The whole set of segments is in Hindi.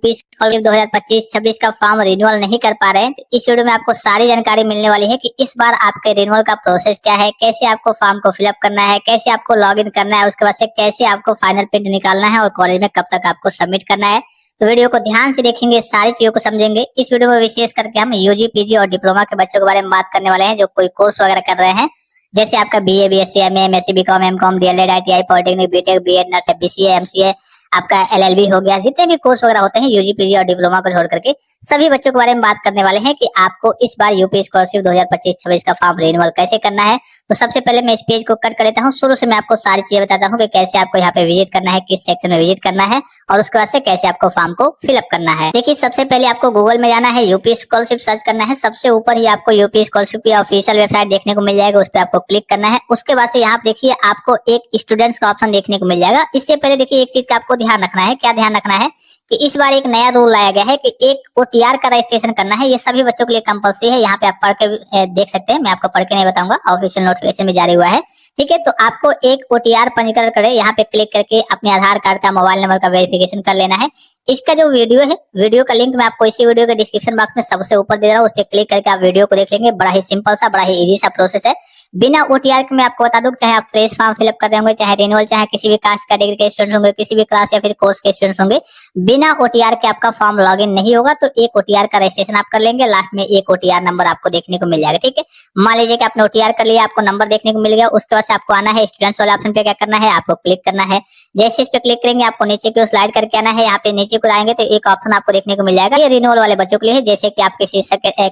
यूपी स्कॉलरशिप 2025-26 का फॉर्म रिन्यूअल नहीं कर पा रहे हैं, तो इस वीडियो में आपको सारी जानकारी मिलने वाली है कि इस बार आपके रिन्यूअल का प्रोसेस क्या है, कैसे आपको फॉर्म को फिलअप करना है, कैसे आपको लॉग इन करना है, उसके बाद से कैसे आपको फाइनल प्रिंट निकालना है और कॉलेज में कब तक आपको सबमिट करना है। तो वीडियो को ध्यान से देखेंगे, सारी चीजों को समझेंगे। इस वीडियो में विशेष करके हम यूजी, पीजी और डिप्लोमा के बच्चों के बारे में बात करने वाले हैं जो कोई कोर्स वगैरह कर रहे हैं, जैसे आपका BA, BSc, MA, MSc, BCom, MCom, DElEd, ITI, polytechnic, BTech, BEd, nurse, BCA, MCA, आपका एलएलबी हो गया, जितने भी कोर्स वगैरह होते हैं यूजी, पीजी और डिप्लोमा को छोड़ करके सभी बच्चों के बारे में बात करने वाले हैं कि आपको इस बार यूपी स्कॉलरशिप 2025-26 का फॉर्म रिन्यूअल कैसे करना है। तो सबसे पहले मैं इस पेज को कट कर लेता हूँ। शुरू से मैं आपको सारी चीजें बताता हूँ कि कैसे आपको यहाँ पे विजिट करना है, किस सेक्शन में विजिट करना है और उसके बाद से कैसे आपको फॉर्म को फिलअप करना है। देखिए, सबसे पहले आपको गूगल में जाना है, यूपी स्कॉलरशिप सर्च करना है। सबसे ऊपर ही आपको यूपी स्कॉलरशिप की ऑफिशियल वेबसाइट देखने को मिल जाएगा, उस पर आपको क्लिक करना है। उसके बाद से यहाँ पे देखिए आपको एक स्टूडेंट्स का ऑप्शन देखने को मिल जाएगा। इससे पहले देखिए एक चीज का आपको ध्यान रखना है। क्या ध्यान रखना है कि इस बार एक नया रूल लाया गया है कि एक ओटीआर का रजिस्ट्रेशन करना है। ये सभी बच्चों के लिए कंपलसरी है। यहाँ पे आप पढ़ के देख सकते हैं, मैं आपको पढ़ के नहीं बताऊंगा, ऑफिशियल नोटिफिकेशन में जारी हुआ है। ठीक है, तो आपको एक ओटीआर पंजीकरण करे, यहाँ पे क्लिक करके अपने आधार कार्ड का, मोबाइल नंबर का वेरिफिकेशन कर लेना है। इसका जो वीडियो है, वीडियो का लिंक मैं आपको इसी वीडियो के डिस्क्रिप्शन बॉक्स में सबसे ऊपर दे रहा हूँ, उस पर क्लिक करके आप वीडियो को देख लेंगे। बड़ा ही सिंपल सा, बड़ा ही इजी सा प्रोसेस है। बिना ओटीआर के मैं आपको बता दूं, चाहे आप फ्रेश फॉर्म फिलअप कर रहे होंगे, चाहे रिन्यूअल, चाहे किसी भी कास्ट कैटेगरी के स्टूडेंट होंगे, किसी भी क्लास या फिर कोर्स के स्टूडेंट होंगे, बिना ओटीआर के आपका फॉर्म लॉगिन नहीं होगा। तो एक ओटीआर का रजिस्ट्रेशन आप कर लेंगे, लास्ट में एक ओटीआर नंबर आपको देखने को मिल जाएगा। ठीक है, मान लीजिए कि आपने ओटीआर कर लिया, आपको नंबर देखने को मिल गया। उसके बाद से आपको आना है स्टूडेंट्स वाले ऑप्शन पे। क्या करना है, आपको क्लिक करना है। जैसे इस पे क्लिक करेंगे आपको नीचे की ओर स्लाइड करके आना है। यहाँ पे नीचे को आएंगे तो एक ऑप्शन आपको देखने को मिल जाएगा, ये रिन्यूअल वाले बच्चों के लिए है। जैसे कि आप किसी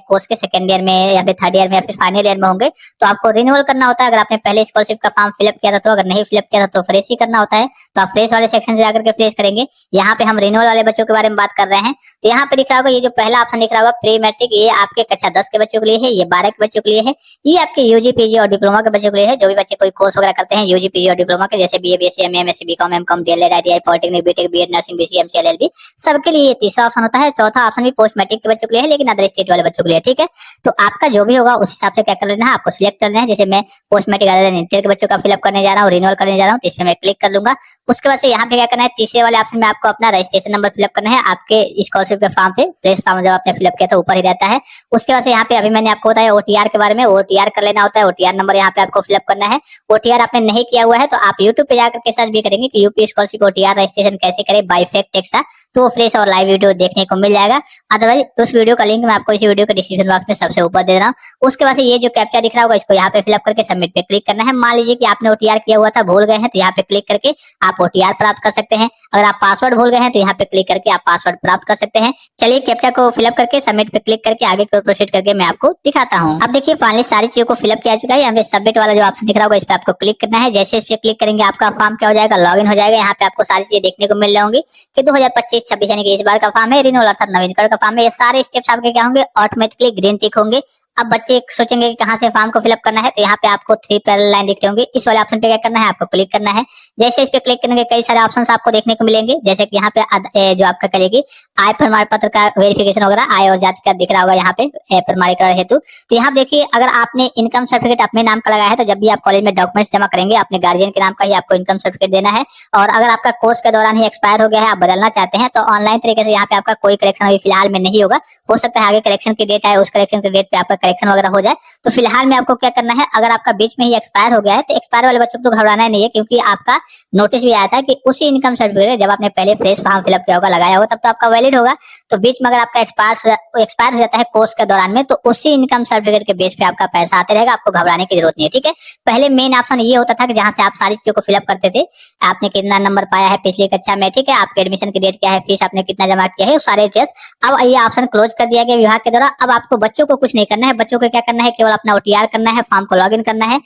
कोर्स के सेकंड ईयर में या फिर थर्ड ईयर में या फिर फाइनल ईयर में होंगे, तो आपको रिन्यूअल करना होता है। अगर आपने पहले स्कॉलरशिप का फॉर्म फिलअप किया था तो, अगर नहीं फिलअप किया था तो फ्रेश ही करना होता है। तो आप फ्रेश वाले सेक्शन से जाकर के फ्रेश करेंगे। यहाँ पे हम रिन्यूअल वाले बच्चों के बारे में बात कर रहे हैं। तो यहाँ पे दिख रहा होगा, ये जो पहला ऑप्शन दिख रहा होगा प्री मैट्रिक, ये आपके कक्षा 10 के बच्चों के लिए है, ये 12 के बच्चों के लिए है, ये आपके यूजी, पीजी और डिप्लोमा के बच्चों के लिए है। जो भी बच्चे कोई कोर्स वगैरह करते हैं यूजी, पीजी और डिप्लोमा के, जैसे BA, BSc, MA, MSc, BCom, MCom, DElEd, ITI, polytechnic, BTech, BEd, nursing, BCA, MCA, LLB, सबके लिए तीसरा ऑप्शन होता है। चौथा ऑप्शन भी पोस्ट मैट्रिक के बच्चों के लिए है, लेकिन अदर स्टेट वाले बच्चों के लिए। ठीक है, तो आपका जो भी होगा उस हिसाब से क्या कर लेना है, आपको सिलेक्ट करना है। जैसे मैं पोस्ट मैट्रिक अदर इंटर के बच्चों का फिलअप करने जा रहा हूँ, रिन्यूअल करने जा रहा हूँ, तो इसमें मैं क्लिक कर लूंगा। उसके बाद से यहाँ पे क्या करना है, तीसरे वाले ऑप्शन में आपको अपना रजिस्ट्रेशन नंबर फिलअप करना है। आपके स्कॉलरशिप के फॉर्म पे, फ्रेश फॉर्म जब आपने फिलअप किया था ऊपर ही रहता है। उसके बाद से यहाँ पे अभी मैंने आपको बताया ओटीआर के बारे में, ओटीआर कर लेना होता है। ओटीआर नंबर यहाँ पे आपको फिलअप करना है। ओटीआर आपने नहीं किया हुआ है तो आप यूट्यूब पे जाकर के सर्च भी करेंगे कि यूपी स्कॉलरशिप ओटीआर रजिस्ट्रेशन कैसे करें बाय फैक्ट टेक्सा, तो फ्रेश और लाइव वीडियो देखने को मिल जाएगा। अदरवाइज उस वीडियो का लिंक मैं आपको इसी वीडियो के डिस्क्रिप्शन बॉक्स में सबसे ऊपर दे रहा हूँ। उसके बाद से ये जो कैप्चा दिख रहा होगा, इसको यहाँ पे फिलअप करके सबमिट पे क्लिक करना है। मान लीजिए कि आपने ओटीआर किया हुआ था, भूल गए हैं, तो यहाँ पे क्लिक करके आप ओटीआर प्राप्त कर सकते हैं। अगर आप पासवर्ड भूल गए हैं तो यहाँ पे क्लिक करके आप पासवर्ड प्राप्त कर सकते हैं। चलिए कैप्चा को फिलअप करके सबमिट पे क्लिक करके आगे की ओर प्रोसीड करके मैं आपको दिखाता हूँ। अब देखिए फाइनली सारी चीजों को फिलअप किया चुका है। यहाँ पे सबमिट वाला जो ऑप्शन दिख रहा होगा, इस पे आपको क्लिक करना है। जैसे इस पे क्लिक करेंगे आपका फॉर्म क्या हो जाएगा, लॉगिन हो जाएगा। यहाँ पे आपको सारी चीजें देखने को मिल जाएंगी कि 2025-26 यानी कि इस बार का फॉर्म है, रिन्यूअल अर्थात नवीनीकरण का फॉर्म है। ये सारे स्टेप्स आपके क्या होंगे, ऑटोमेटिकली ग्रीन टिक होंगे। अब बच्चे सोचेंगे कि कहाँ से फॉर्म को फिलअप करना है, तो यहाँ पे आपको 3 पैरेलल लाइन दिखते होंगे। इस वाले ऑप्शन पे क्या करना है, आपको क्लिक करना है। जैसे इस पे क्लिक करेंगे कई सारे ऑप्शंस आपको देखने को मिलेंगे, जैसे कि यहाँ पे जो आपका करेगी आय प्रमाण पत्र का वेरिफिकेशन वगैरह, आय और जाति का दिख रहा होगा यहाँ पे प्रमाणीकरण हेतु। तो यहाँ देखिए, अगर आपने इनकम सर्टिफिकेट अपने नाम का लगाया है तो जब भी आप कॉलेज में डॉक्यूमेंट्स जमा करेंगे अपने गार्जियन के नाम का ही आपको इनकम सर्टिफिकेट देना है। और अगर आपका कोर्स के दौरान ही एक्सपायर हो गया है, आप बदलना चाहते हैं, तो ऑनलाइन तरीके से यहाँ पे आपका कोई करेक्शन अभी फिलहाल में नहीं होगा। हो सकता है आगे करेक्शन की डेट आए, उस करेक्शन की डेट पे आपका करेक्शन वगैरह हो जाए। तो फिलहाल में आपको क्या करना है, अगर आपका बीच में ही एक्सपायर हो गया है तो एक्सपायर वाले बच्चों को तो घबराना नहीं है, क्योंकि आपका नोटिस भी आया था कि उसी इनकम सर्टिफिकेट जब आपने पहले फ्रेश फॉर्म फिलअप किया होगा, लगाया होगा, तब तो आपका वैलिड होगा। तो बीच में अगर आपका एक्सपायर हो जाता है कोर्स के दौरान में, तो उसी इनकम सर्टिफिकेट के बेस पे आपका पैसा आते रहेगा, आपको घबराने की जरूरत नहीं है। ठीक है, पहले मेन ऑप्शन ये होता था कि जहां से आप सारी चीजों को फिलअप करते थे, आपने कितना नंबर पाया है पिछली कक्षा में, ठीक है, आपके एडमिशन की डेट क्या है, फीस आपने कितना जमा किया है, सारे डिटेल्स। अब ये ऑप्शन क्लोज कर दिया गया विभाग के द्वारा। अब आपको बच्चों को कुछ नहीं करना है, बच्चों को क्या करना है, केवल अपना ओटीआर करना है, फॉर्म को लॉगिन करना है।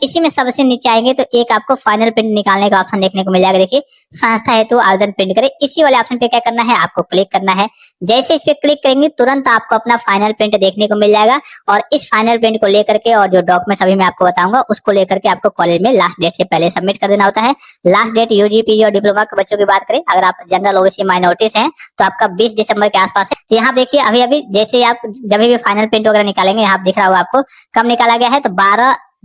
इसी में सबसे नीचे आएंगे तो एक आपको फाइनल प्रिंट निकालने का ऑप्शन देखने को मिल जाएगा। देखिए, संस्था हेतु आवेदन प्रिंट करें, इसी वाले ऑप्शन पे क्या करना है, आपको क्लिक करना है। जैसे इस पे क्लिक करेंगे तुरंत आपको अपना फाइनल प्रिंट देखने को मिल जाएगा। और इस फाइनल प्रिंट को लेकर के और जो डॉक्यूमेंट्स अभी मैं आपको बताऊंगा उसको लेकर के आपको कॉलेज में लास्ट डेट से पहले सबमिट कर देना होता है। लास्ट डेट यूजी, पीजी और डिप्लोमा के बच्चों की बात करें, अगर आप जनरल ओबीसी माइनॉरिटीज हैं तो आपका 20 दिसंबर के आसपास है। तो यहाँ देखिए अभी जैसे आप जब भी फाइनल प्रिंट वगैरह निकालेंगे, यहाँ दिख रहा होगा आपको कब निकाला गया है, तो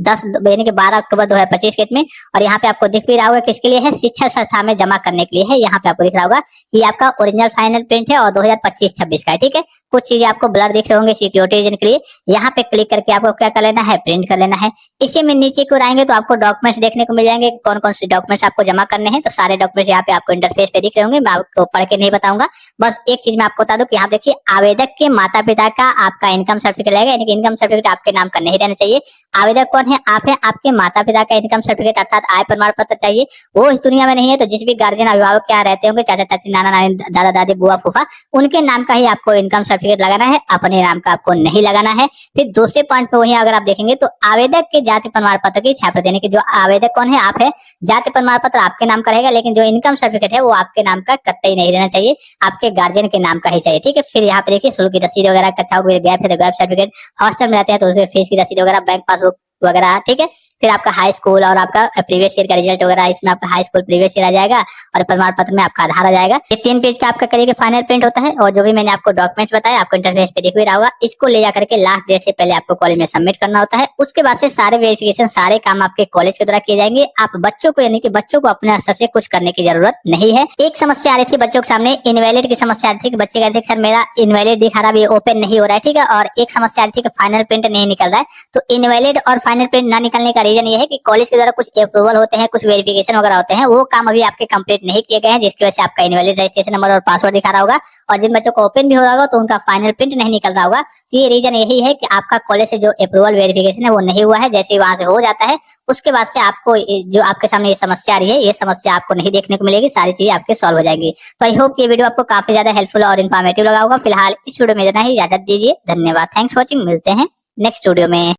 10 यानी कि 12 अक्टूबर 2025 के डेट में। और यहाँ पे आपको दिख भी रहा होगा किसके लिए है, शिक्षा संस्था में जमा करने के लिए है। यहाँ पे आपको दिख रहा होगा कि आपका ओरिजिनल फाइनल प्रिंट है और 2025-26 का है। ठीक है, कुछ चीजें आपको ब्लर दिख रहे होंगे सिक्योरिटी रीजन के लिए। यहाँ पे क्लिक करके आपको क्या कर लेना है, प्रिंट कर लेना है। इसी में नीचे को आएंगे तो आपको डॉक्यूमेंट्स देखने को मिल जाएंगे, कौन कौन से डॉक्यूमेंट्स आपको जमा करने हैं। तो सारे डॉक्यूमेंट्स यहाँ पे आपको इंटरफेस पे दिख रहे होंगे, मैं आपको पढ़ के नहीं बताऊंगा। बस एक चीज मैं आपको बता दूं कि यहाँ देखिए, आवेदक के माता पिता का आपका इनकम सर्टिफिकेट लगेगा, यानी कि इनकम सर्टिफिकेट आपके नाम का नहीं रहना चाहिए। आवेदक कौन है, आप है, आपके माता पिता का इनकम सर्टिफिकेट अर्थात आय प्रमाण पत्र चाहिए। वो इस दुनिया में नहीं है तो जिस भी गार्जियन अभिभावक क्या रहते होंगे, चाचा चाची, नाना नानी, दादा दादी, बुआ फूफा, उनके नाम का ही आपको इनकम सर्टिफिकेट लगाना है, अपने नाम का आपको नहीं लगाना है। फिर दूसरे पॉइंट पे वही अगर आप देखेंगे तो आवेदक के जाति प्रमाण पत्र की छाप देने की, जो आवेदक कौन है, आप है, जाति प्रमाण पत्र आपके नाम का रहेगा, लेकिन जो इनकम सर्टिफिकेट है वो आपके नाम का कतई नहीं रहना चाहिए, आपके गार्जियन के नाम का ही चाहिए। ठीक है, फिर यहाँ पे देखिए शुल्क की रसीद वगैरह, कक्षा गैप है तो गैप सर्टिफिकेट, हॉस्टल में रहते हैं तो उसके फीस की रसीद वगैरह, बैंक पासबुक वगैरह। ठीक है, फिर आपका हाई स्कूल और आपका प्रीवियस ईयर का रिजल्ट वगैरह, इसमें आपका हाई स्कूल प्रीवियस ईयर आ जाएगा और प्रमाण पत्र में आपका आधार आ जाएगा। ये 3 पेज का आपका करिए फाइनल प्रिंट होता है। और जो भी मैंने आपको डॉक्यूमेंट्स बताया आपको इंटरफेस पे दिख भी रहा होगा, इसको ले जाकर के लास्ट डेट से पहले आपको कॉलेज में सबमिट करना होता है। उसके बाद से सारे वेरिफिकेशन, सारे काम आपके कॉलेज के द्वारा किए जाएंगे। आप बच्चों को, यानी कि बच्चों को अपने स्तर से कुछ करने की जरूरत नहीं है। एक समस्या आ रही थी बच्चों के सामने, इनवैलिड की समस्या आ रही थी कि बच्चे कहते थे सर मेरा इनवैलिड दिखा रहा है, ओपन नहीं हो रहा है। ठीक है, और एक समस्या आ रही थी कि फाइनल प्रिंट नहीं निकल रहा है। तो इनवैलिड और फाइनल प्रिंट ना निकलने का रीजन ये है कि कॉलेज के द्वारा कुछ अप्रूवल होते हैं, कुछ वेरिफिकेशन वगैरह होते हैं, वो काम अभी आपके कंप्लीट नहीं किए गए हैं, जिसकी वजह से आपका इनवैलिड रजिस्ट्रेशन नंबर और पासवर्ड दिखा रहा होगा। और जिन बच्चों को ओपन भी हो रहा होगा तो उनका फाइनल प्रिंट नहीं निकल रहा होगा। तो ये रीजन यही है कि आपका कॉलेज से जो अप्रूवल वेरिफिकेशन है वो नहीं हुआ है। जैसे ही वहां से हो जाता है उसके बाद से आपको जो आपके सामने ये समस्या आ रही है, ये समस्या आपको नहीं देखने को मिलेगी, सारी चीजें आपके सॉल्व हो जाएंगी। तो आई होप ये वीडियो आपको काफी ज्यादा हेल्पफुल और इन्फॉर्मेटिव लगा होगा। फिलहाल इस वीडियो में इतना ही, इजाजत दीजिए, धन्यवाद, थैंक्स फॉर वॉचिंग, मिलते हैं नेक्स्ट वीडियो में।